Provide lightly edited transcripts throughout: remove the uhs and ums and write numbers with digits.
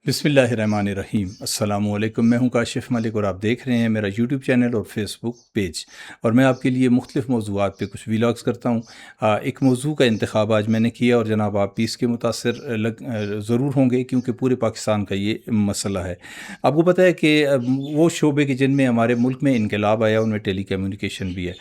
بسم اللہ الرحمن الرحیم۔ السلام علیکم، میں ہوں کاشف ملک اور آپ دیکھ رہے ہیں میرا یوٹیوب چینل اور فیس بک پیج، اور میں آپ کے لیے مختلف موضوعات پہ کچھ ویلاگز کرتا ہوں۔ ایک موضوع کا انتخاب آج میں نے کیا، اور جناب آپ بھی اس کے متاثر ضرور ہوں گے، کیونکہ پورے پاکستان کا یہ مسئلہ ہے۔ آپ کو پتہ ہے کہ وہ شعبے کے جن میں ہمارے ملک میں انقلاب آیا ان میں ٹیلی کمیونیکیشن بھی ہے۔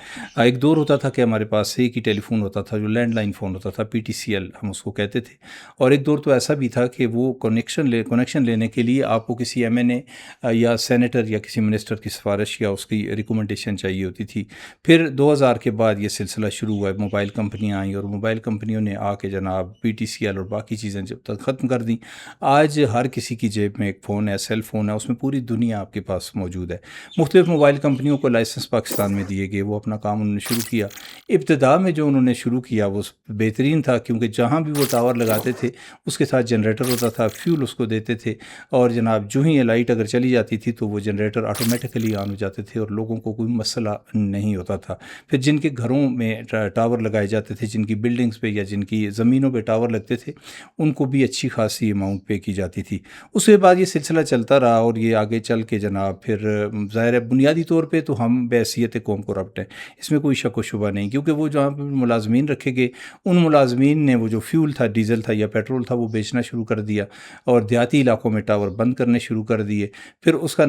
ایک دور ہوتا تھا کہ ہمارے پاس ایک ہی ٹیلی فون ہوتا تھا، جو لینڈ لائن فون ہوتا تھا، PTCL ہم اس کو کہتے تھے، اور ایک دور تو ایسا بھی تھا کہ وہ کنیکشن لینے کے لیے آپ کو کسی MNA یا سینیٹر یا کسی منسٹر کی سفارش یا اس کی ریکومنڈیشن چاہیے ہوتی تھی۔ پھر 2000 کے بعد یہ سلسلہ شروع ہوا، موبائل کمپنیاں آئیں، اور موبائل کمپنیوں نے آ کے جناب PTCL اور باقی چیزیں جب تک ختم کر دیں۔ آج ہر کسی کی جیب میں ایک فون ہے، سیل فون ہے، اس میں پوری دنیا آپ کے پاس موجود ہے۔ مختلف موبائل کمپنیوں کو لائسنس پاکستان میں دیے گئے، وہ اپنا کام انہوں نے شروع کیا۔ ابتدا میں جو انہوں نے شروع کیا وہ بہترین تھا، کیونکہ جہاں بھی وہ ٹاور لگاتے تھے اس کے ساتھ جنریٹر ہوتا تھا، فیول اس کو دیتے تھے، اور جناب جو ہی یہ لائٹ اگر چلی جاتی تھی تو وہ جنریٹر آٹومیٹکلی آن ہو جاتے تھے، اور لوگوں کو کوئی مسئلہ نہیں ہوتا تھا۔ پھر جن کے گھروں میں ٹاور لگائے جاتے تھے، جن کی بلڈنگز پہ یا جن کی زمینوں پہ ٹاور لگتے تھے، ان کو بھی اچھی خاصی اماؤنٹ پے کی جاتی تھی۔ اس کے بعد یہ سلسلہ چلتا رہا، اور یہ آگے چل کے جناب پھر ظاہر ہے بنیادی طور پہ تو ہم بحیثیت قوم کرپٹ ہیں، اس میں کوئی شک و شبہ نہیں، کیونکہ وہ جہاں پہ ملازمین رکھے گئے ان ملازمین نے وہ جو فیول تھا، ڈیزل تھا یا پیٹرول تھا، وہ بیچنا شروع کر دیا، اور دیہاتی علاقوں میں ٹاور بند کرنے شروع کر دیے۔ پھر اس کا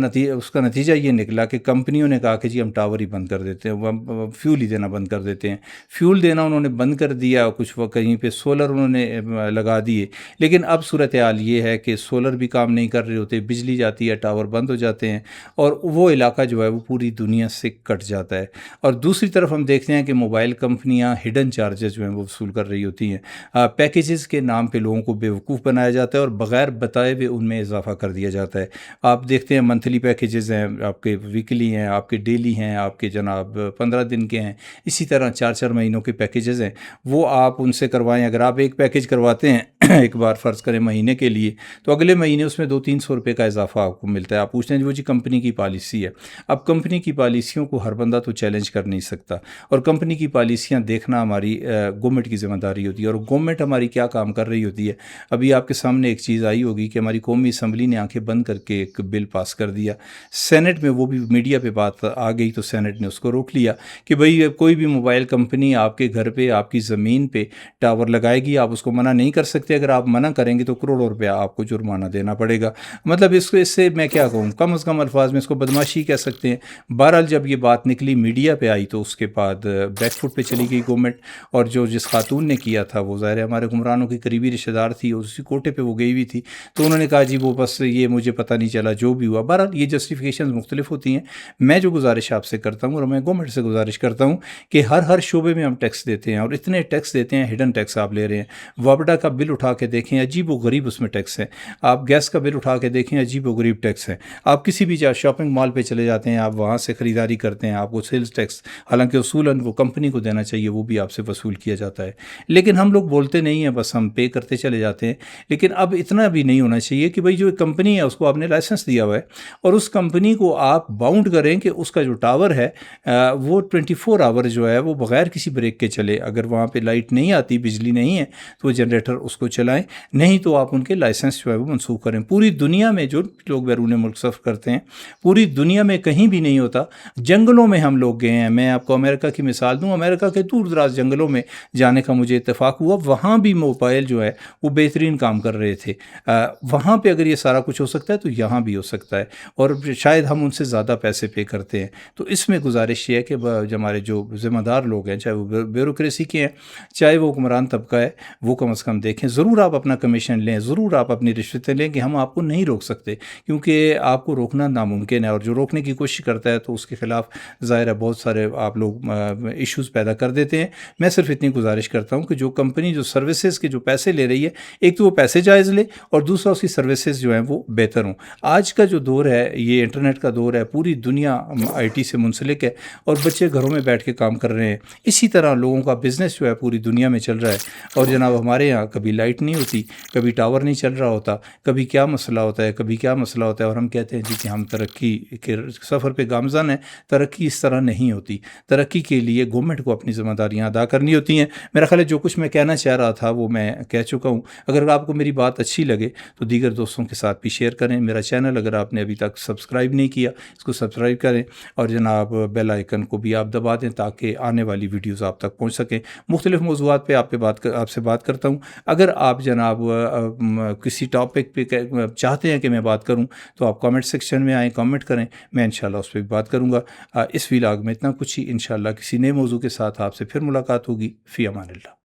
نتیجہ یہ نکلا کہ کمپنیوں نے کہا کہ جی ہم ٹاور ہی بند کر دیتے ہیں، ہم فیول ہی دینا بند کر دیتے ہیں۔ فیول دینا انہوں نے بند کر دیا، کچھ وقت کہیں پہ سولر انہوں نے لگا دیے، لیکن اب صورتحال یہ ہے کہ سولر بھی کام نہیں کر رہے ہوتے، بجلی جاتی ہے، ٹاور بند ہو جاتے ہیں، اور وہ علاقہ جو ہے وہ پوری دنیا سے کٹ جاتا ہے۔ اور دوسری طرف ہم دیکھتے ہیں کہ موبائل کمپنیاں ہڈن چارجز جو ہیں وہ وصول کر رہی ہوتی ہیں، پیکیجز کے نام پہ لوگوں کو بیوقوف بنایا جاتا ہے، اور بغیر بتائے ہوئے ان میں اضافہ کر دیا جاتا ہے۔ آپ دیکھتے ہیں منتھلی پیکیجز ہیں، آپ کے ویکلی ہیں، آپ کے ڈیلی ہیں، آپ کے جناب 15 دن کے ہیں، اسی طرح 4 مہینوں کے پیکیجز ہیں، وہ آپ ان سے کروائیں۔ اگر آپ ایک پیکیج کرواتے ہیں ایک بار فرض کریں مہینے کے لیے، تو اگلے مہینے اس میں 200-300 روپے کا اضافہ آپ کو ملتا ہے۔ آپ پوچھتے ہیں وہ جی کمپنی کی پالیسی ہے۔ اب کمپنی کی پالیسیوں کو ہر بندہ تو چیلنج کر نہیں سکتا، اور کمپنی کی پالیسیاں دیکھنا ہماری گورنمنٹ کی ذمہ داری ہوتی ہے، اور گورنمنٹ ہماری کیا کام کر رہی ہوتی ہے۔ ابھی آپ کے سامنے ایک چیز آئی ہوگی کہ ہماری قومی اسمبلی نے آنکھیں بند کر کے ایک بل پاس کر دیا، سینٹ میں وہ بھی میڈیا پہ بات آ گئی تو سینٹ نے اس کو روک لیا کہ بھئی کوئی بھی موبائل کمپنی آپ کے گھر پہ، آپ کی زمین پہ ٹاور لگائے گی، آپ اس کو منع نہیں کر سکتے۔ اگر آپ منع کریں گے تو کروڑوں روپیہ آپ کو جرمانہ دینا پڑے گا۔ مطلب اس سے میں کیا کہوں، کم از کم الفاظ میں اس کو بدماشی کہہ سکتے ہیں۔ بہرحال جب یہ بات نکلی میڈیا پہ آئی تو اس کے بعد بیک فٹ پہ چلی گئی گورنمنٹ، اور جس خاتون نے کیا تھا وہ ظاہر ہے ہمارے حکمرانوں کی قریبی رشتہ دار تھی، اسی کوٹے پہ وہ گئی ہوئی تھی، تو انہوں نے کہا جی وہ بس یہ مجھے پتہ نہیں چلا جو بھی ہوا۔ بہرحال یہ جسٹیفیکیشنز مختلف ہوتی ہیں۔ میں جو گزارش آپ سے کرتا ہوں، اور میں گورنمنٹ سے گزارش کرتا ہوں کہ ہر شعبے میں ہم ٹیکس دیتے ہیں، اور اتنے ٹیکس دیتے ہیں، ہڈن ٹیکس آپ لے رہے ہیں۔ وابڈا کا بل اٹھا کے دیکھیں، عجیب و غریب اس میں ٹیکس ہے۔ آپ گیس کا بل اٹھا کے دیکھیں، عجیب و غریب ٹیکس ہے۔ آپ کسی بھی شاپنگ مال پہ چلے جاتے ہیں، آپ وہاں سے خریداری کرتے ہیں، آپ کو سیلز ٹیکس، حالانکہ اصولاً وہ کمپنی کو دینا چاہیے، وہ بھی آپ سے وصول کیا جاتا ہے، لیکن ہم لوگ بولتے نہیں ہیں، بس ہم پے کرتے چلے جاتے ہیں۔ لیکن اب اتنا بھی نہیں ہونا چاہیے کہ بھئی جو کمپنی ہے اس کو آپ نے لائسنس دیا ہوا ہے، اور اس کمپنی کو آپ باؤنڈ کریں کہ اس کا جو ٹاور ہے وہ 24 آور جو ہے وہ بغیر کسی بریک کے چلے۔ اگر وہاں پہ لائٹ نہیں آتی، بجلی نہیں ہے، تو وہ جنریٹر اس کو چلائیں، نہیں تو آپ ان کے لائسنس جو ہے وہ منسوخ کریں۔ پوری دنیا میں جو لوگ بیرون ملک سفر کرتے ہیں، پوری دنیا میں کہیں بھی نہیں ہوتا۔ جنگلوں میں ہم لوگ گئے ہیں، میں آپ کو امریکہ کی مثال دوں، امریکہ کے دور دراز جنگلوں میں جانے کا مجھے اتفاق ہوا، وہاں بھی موبائل جو ہے وہ بہترین کام کر رہے تھے۔ وہاں پہ اگر یہ سارا کچھ ہو سکتا ہے تو یہاں بھی ہو سکتا ہے، اور شاید ہم ان سے زیادہ پیسے پے کرتے ہیں۔ تو اس میں گزارش یہ ہے کہ ہمارے جو ذمہ دار لوگ ہیں، چاہے وہ بیوروکریسی کے ہیں، چاہے وہ حکمران طبقہ ہے، وہ کم از کم دیکھیں، ضرور آپ اپنا کمیشن لیں، ضرور آپ اپنی رشوتیں لیں، کہ ہم آپ کو نہیں روک سکتے، کیونکہ آپ کو روکنا ناممکن ہے، اور جو روکنے کی کوشش کرتا ہے تو اس کے خلاف ظاہر ہے بہت سارے آپ لوگ ایشوز پیدا کر دیتے ہیں۔ میں صرف اتنی گزارش کرتا ہوں کہ جو کمپنی جو سروسز کے جو پیسے لے رہی ہے، ایک تو وہ پیسے جائز لے، اور دوسرا اس کی سروسز جو ہیں وہ بہتر ہوں۔ آج کا جو دور ہے یہ انٹرنیٹ کا دور ہے، پوری دنیا IT سے منسلک ہے، اور بچے گھروں میں بیٹھ کے کام کر رہے ہیں۔ اسی طرح لوگوں کا بزنس جو ہے پوری دنیا میں چل رہا ہے، اور جناب ہمارے یہاں کبھی لائٹ نہیں ہوتی، کبھی ٹاور نہیں چل رہا ہوتا، کبھی کیا مسئلہ ہوتا ہے، کبھی کیا مسئلہ ہوتا ہے، اور ہم کہتے ہیں جی کہ ہم ترقی کے سفر پہ گامزن ہیں۔ ترقی اس طرح نہیں ہوتی۔ ترقی کے لیے گورنمنٹ کو اپنی ذمہ داریاں ادا کرنی ہوتی ہیں۔ میرا خیال ہے جو کچھ میں کہنا چاہ رہا تھا وہ میں کہہ چکا ہوں۔ اگر آپ کو میری بات اچھی لگے تو دیگر دیگر دوستوں کے ساتھ بھی شیئر کریں. میرا چینل اگر آپ نے ابھی تک سبسکرائب نہیں کیا اس کو سبسکرائب کریں, اور جناب بیل آئیکن کو بھی آپ دبا دیں تاکہ آنے والی ویڈیوز آپ تک پہنچ سکیں. مختلف موضوعات پہ آپ سے بات کرتا ہوں. اگر آپ جناب کسی ٹاپک پہ چاہتے ہیں کہ میں بات کروں تو آپ کامنٹ سیکشن میں آئیں, کامنٹ کریں, میں انشاءاللہ اس پہ بھی بات کروں گا. اس ویلاگ میں اتنا کچھ ہی. انشاءاللہ کسی نئے موضوع کے ساتھ آپ سے پھر ملاقات ہوگی. فی امان اللہ.